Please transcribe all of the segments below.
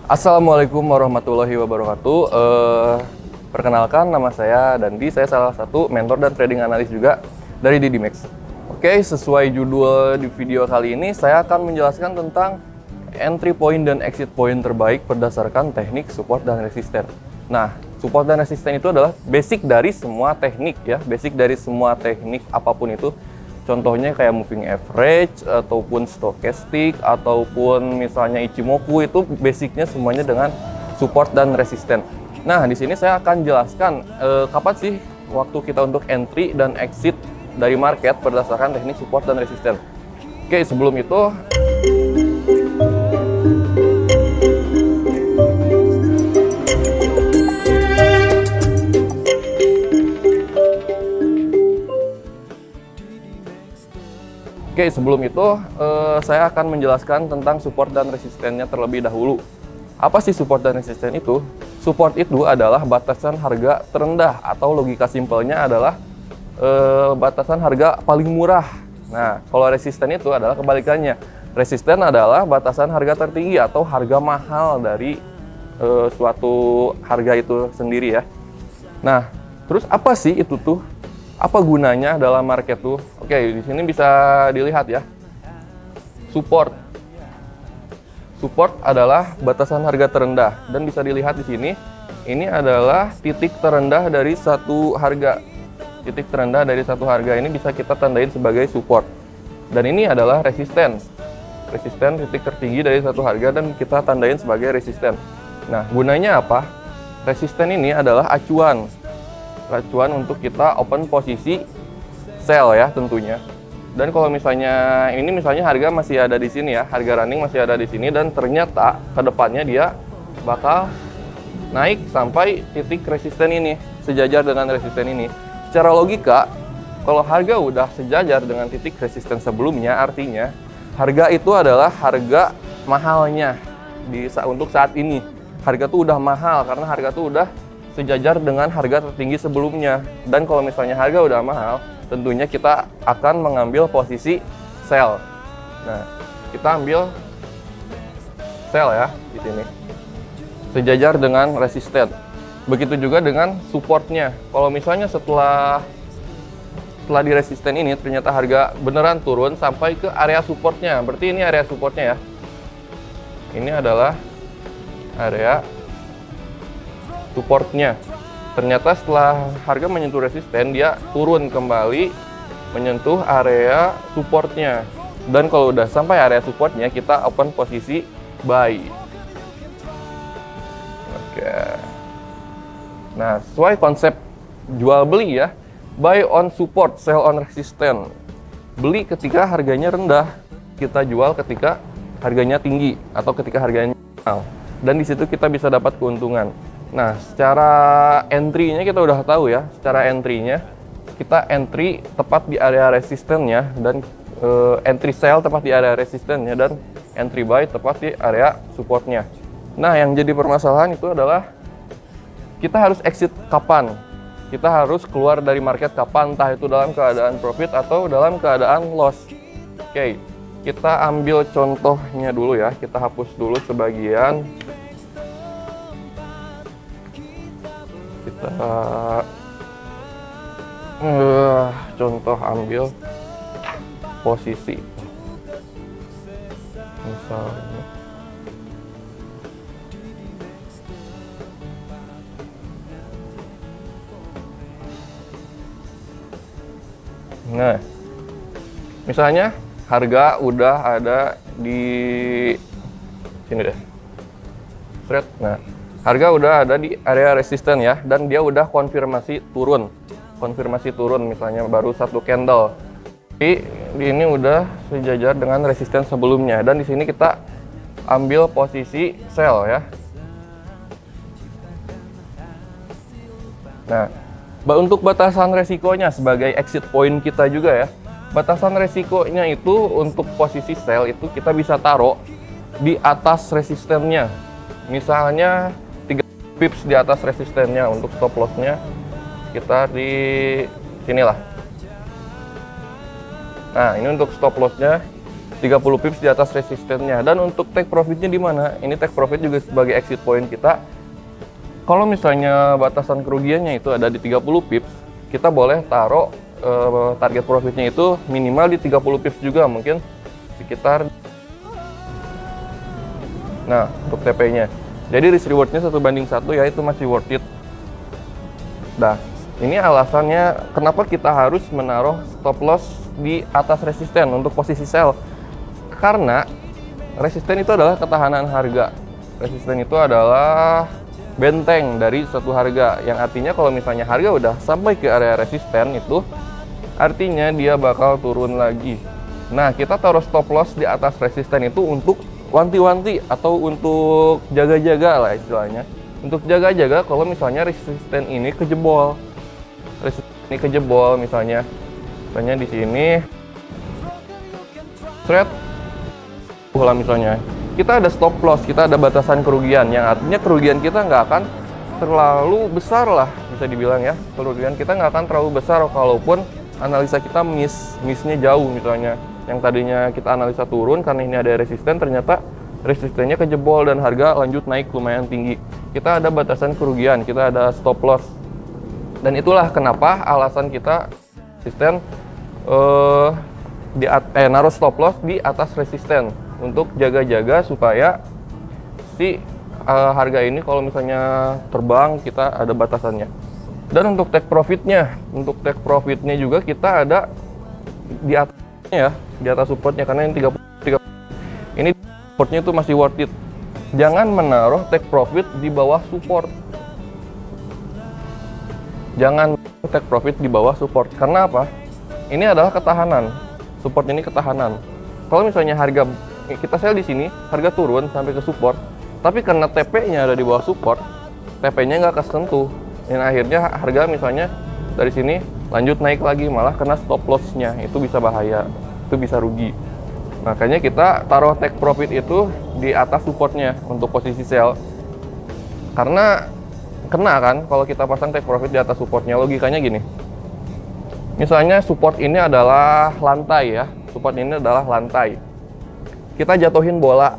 Assalamualaikum warahmatullahi wabarakatuh. Perkenalkan, nama saya Dandi. Saya salah satu mentor dan trading analis juga dari Didimax. Oke, sesuai judul di video kali ini, saya akan menjelaskan tentang entry point dan exit point terbaik berdasarkan teknik support dan resisten. Nah, support dan resisten itu adalah basic dari semua teknik ya, basic dari semua teknik apapun itu. Contohnya kayak moving average, ataupun stochastic, ataupun misalnya Ichimoku, itu basicnya semuanya dengan support dan resisten. Nah, di sini saya akan jelaskan kapan sih waktu kita untuk entry dan exit dari market berdasarkan teknik support dan resisten. Oke, sebelum itu saya akan menjelaskan tentang support dan resistennya terlebih dahulu. Apa sih support dan resisten itu? Support itu adalah batasan harga terendah, atau logika simpelnya adalah batasan harga paling murah. Nah, kalau resisten itu adalah kebalikannya. Resisten adalah batasan harga tertinggi atau harga mahal dari suatu harga itu sendiri ya. Nah, terus apa sih itu tuh? Apa gunanya dalam market tuh? Oke, di sini bisa dilihat ya. Support. Support adalah batasan harga terendah, dan bisa dilihat di sini. Ini adalah titik terendah dari satu harga. Titik terendah dari satu harga ini bisa kita tandain sebagai support. Dan ini adalah resisten. Resisten titik tertinggi dari satu harga dan kita tandain sebagai resisten. Nah, gunanya apa? Resisten ini adalah acuan untuk kita open posisi sell ya tentunya. Dan kalau misalnya ini harga masih ada di sini ya, harga running masih ada di sini, dan ternyata kedepannya dia bakal naik sampai titik resisten ini, sejajar dengan resisten ini. Secara logika, kalau harga udah sejajar dengan titik resisten sebelumnya, artinya harga itu adalah harga mahalnya untuk saat ini. Harga tuh udah mahal karena harga tuh udah sejajar dengan harga tertinggi sebelumnya. Dan kalau misalnya harga udah mahal, tentunya kita akan mengambil posisi sell. Nah, kita ambil sell ya di sini, sejajar dengan resisten. Begitu juga dengan supportnya. Kalau misalnya setelah di resisten ini ternyata harga beneran turun sampai ke area supportnya, berarti ini area supportnya ya. Ini adalah area supportnya. Ternyata setelah harga menyentuh resisten, dia turun kembali menyentuh area supportnya. Dan kalau udah sampai area supportnya, kita open posisi buy. Oke. Nah, sesuai konsep jual beli ya, buy on support, sell on resistance. Beli ketika harganya rendah, kita jual ketika harganya tinggi atau ketika harganya mahal. Dan di situ kita bisa dapat keuntungan. Nah, secara entry-nya kita udah tahu ya. Secara entry-nya kita entry tepat di area resistennya, dan entry sell tepat di area resistennya, dan entry buy tepat di area supportnya. Nah, yang jadi permasalahan itu adalah kita harus exit kapan? Kita harus keluar dari market kapan? Entah itu dalam keadaan profit atau dalam keadaan loss. Oke, kita ambil contohnya dulu ya. Kita hapus dulu sebagian. Kita contoh ambil posisi misalnya misalnya harga udah ada di sini deh. Nah, harga udah ada di area resisten ya, dan dia udah konfirmasi turun. Misalnya baru satu candle. Jadi ini udah sejajar dengan resisten sebelumnya, dan di sini kita ambil posisi sell ya. Nah, untuk batasan resikonya sebagai exit point kita juga ya. Batasan resikonya itu untuk posisi sell itu kita bisa taruh di atas resistennya. Misalnya 3 pips di atas resistennya. Untuk stop lossnya sekitar di sinilah. Nah, ini untuk stop lossnya 30 pips di atas resistennya. Dan untuk take profitnya di mana? Ini take profit juga sebagai exit point kita. Kalau misalnya batasan kerugiannya itu ada di 30 pips, kita boleh taruh target profitnya itu minimal di 30 pips juga, mungkin sekitar. Nah, untuk TP-nya. Jadi risk reward-nya 1:1 ya, itu masih worth it. Nah, ini alasannya kenapa kita harus menaruh stop loss di atas resisten untuk posisi sell. Karena resisten itu adalah ketahanan harga. Resisten itu adalah benteng dari suatu harga, yang artinya kalau misalnya harga udah sampai ke area resisten itu artinya dia bakal turun lagi. Nah, kita taruh stop loss di atas resisten itu untuk wanti-wanti atau untuk jaga-jaga lah istilahnya. Untuk jaga-jaga kalau misalnya resisten ini kejebol. Resisten ini kejebol misalnya di sini. Thread lah misalnya. Kita ada stop loss, kita ada batasan kerugian, yang artinya kerugian kita nggak akan terlalu besar lah, bisa dibilang ya. Kerugian kita nggak akan terlalu besar kalaupun analisa kita missnya jauh misalnya. Yang tadinya kita analisa turun karena ini ada resisten, ternyata resistennya kejebol dan harga lanjut naik lumayan tinggi. Kita ada batasan kerugian, kita ada stop loss. Dan itulah kenapa alasan kita resisten naruh stop loss di atas resisten untuk jaga-jaga supaya si harga ini kalau misalnya terbang kita ada batasannya. Dan untuk take profitnya juga kita ada di atasnya ya, di atas supportnya, karena yang 30 ini supportnya itu masih worth it. Jangan menaruh take profit di bawah support. Jangan take profit di bawah support. Karena apa? Ini adalah ketahanan. Support ini ketahanan. Kalau misalnya harga kita sell di sini, harga turun sampai ke support, tapi karena TP-nya ada di bawah support, TP-nya nggak kesentuh. Dan akhirnya harga misalnya dari sini lanjut naik lagi, malah kena stop loss-nya. Itu bisa bahaya, itu bisa rugi. Makanya kita taruh take profit itu di atas supportnya untuk posisi sell. Karena kena kan kalau kita pasang take profit di atas supportnya. Logikanya gini. Misalnya support ini adalah lantai ya. Support ini adalah lantai. Kita jatuhin bola,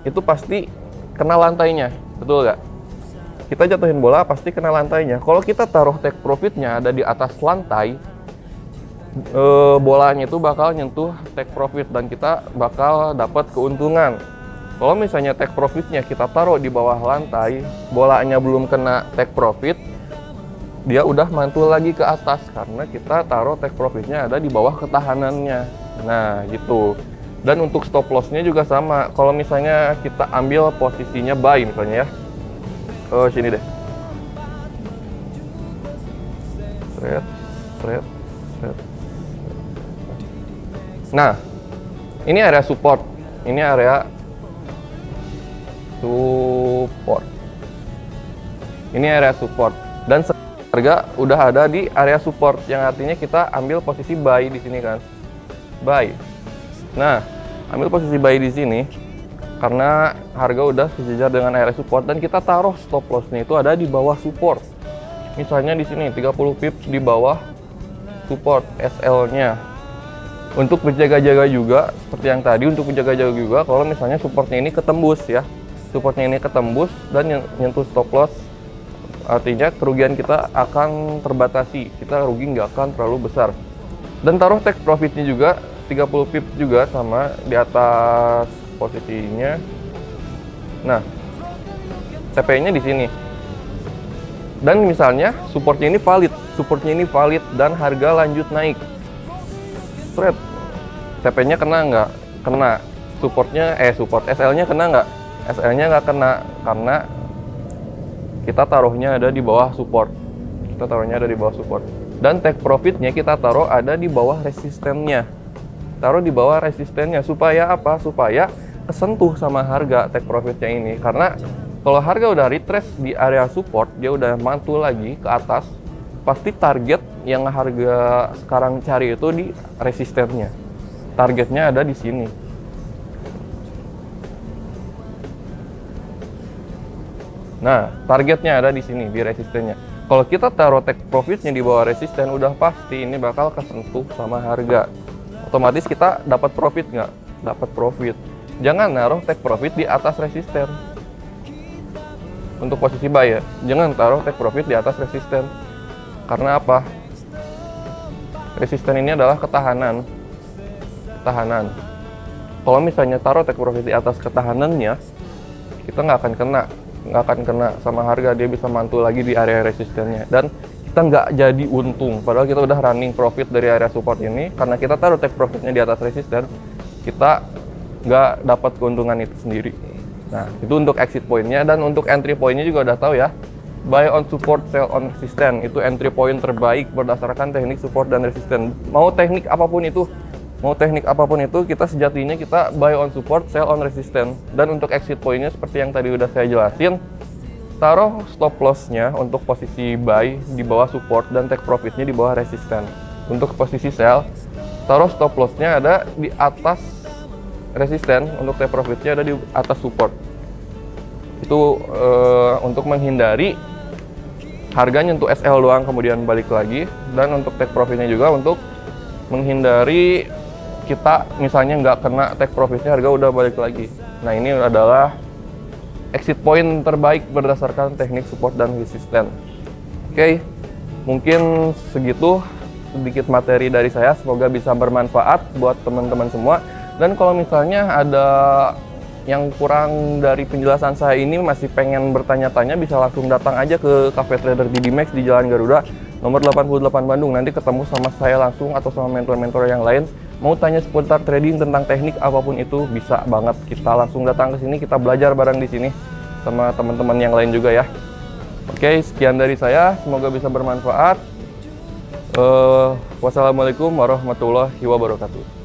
itu pasti kena lantainya, betul nggak? Kita jatuhin bola pasti kena lantainya. Kalau kita taruh take profitnya ada di atas lantai, bolanya itu bakal nyentuh take profit dan kita bakal dapat keuntungan. Kalau misalnya take profitnya kita taruh di bawah lantai, bolanya belum kena take profit, dia udah mantul lagi ke atas karena kita taruh take profitnya ada di bawah ketahanannya. Nah gitu. Dan untuk stop loss-nya juga sama. Kalau misalnya kita ambil posisinya buy misalnya ya, sini deh, thread. Nah, ini area support, ini area support, ini area support, dan harga udah ada di area support, yang artinya kita ambil posisi buy di sini kan, buy. Nah, ambil posisi buy di sini karena harga udah sejajar dengan area support, dan kita taruh stop loss-nya itu ada di bawah support. Misalnya di sini 30 pips di bawah support SL-nya. Untuk berjaga-jaga juga seperti yang tadi, untuk berjaga-jaga juga kalau misalnya supportnya ini ketembus ya. Supportnya ini ketembus dan nyentuh stop loss, artinya kerugian kita akan terbatasi. Kita rugi nggak akan terlalu besar. Dan taruh take profitnya juga 30 pips juga sama di atas posisinya. Nah, TP-nya di sini. Dan misalnya supportnya ini valid dan harga lanjut naik. Thread, TP-nya kena nggak? Kena. Support SL-nya kena nggak? SL-nya nggak kena karena kita taruhnya ada di bawah support. Dan take profitnya kita taruh ada di bawah resistennya. Supaya apa? Supaya kesentuh sama harga take profitnya ini. Karena kalau harga udah retrace di area support, dia udah mantul lagi ke atas, pasti target yang harga sekarang cari itu di resistennya. Targetnya ada di sini. Nah, targetnya ada di sini, di resistennya. Kalau kita taruh take profitnya di bawah resisten, udah pasti ini bakal kesentuh sama harga. otomatis kita dapat profit nggak? Dapat profit. Jangan naruh take profit di atas resisten. Untuk posisi buy ya, jangan taruh take profit di atas resisten. Karena apa? Resisten ini adalah ketahanan. Kalau misalnya taruh take profit di atas ketahanannya, kita nggak akan kena sama harga, dia bisa mantul lagi di area resistennya, dan kita nggak jadi untung. Padahal kita udah running profit dari area support ini, karena kita taruh take profitnya di atas resisten, kita nggak dapat keuntungan itu sendiri. Nah, itu untuk exit point-nya. Dan untuk entry point-nya juga udah tahu ya, buy on support, sell on resistance. Itu entry point terbaik berdasarkan teknik support dan resistance. Mau teknik apapun itu, kita sejatinya kita buy on support, sell on resistance. Dan untuk exit point-nya seperti yang tadi udah saya jelasin, taruh stop loss-nya untuk posisi buy di bawah support dan take profit-nya di bawah resistance. Untuk posisi sell, taruh stop loss-nya ada di atas resisten, untuk take profitnya ada di atas support. Itu untuk menghindari harganya untuk SL doang kemudian balik lagi, dan untuk take profitnya juga untuk menghindari kita misalnya nggak kena take profitnya, harga udah balik lagi. Nah, ini adalah exit point terbaik berdasarkan teknik support dan resisten. Oke, mungkin segitu sedikit materi dari saya, semoga bisa bermanfaat buat teman-teman semua. Dan kalau misalnya ada yang kurang dari penjelasan saya ini, masih pengen bertanya-tanya, bisa langsung datang aja ke Cafe Trader DDMax di Jalan Garuda nomor 88 Bandung. Nanti ketemu sama saya langsung atau sama mentor-mentor yang lain. Mau tanya seputar trading tentang teknik apapun itu, bisa banget. Kita langsung datang ke sini, kita belajar bareng di sini sama teman-teman yang lain juga ya. Oke, sekian dari saya, semoga bisa bermanfaat. Wassalamualaikum warahmatullahi wabarakatuh.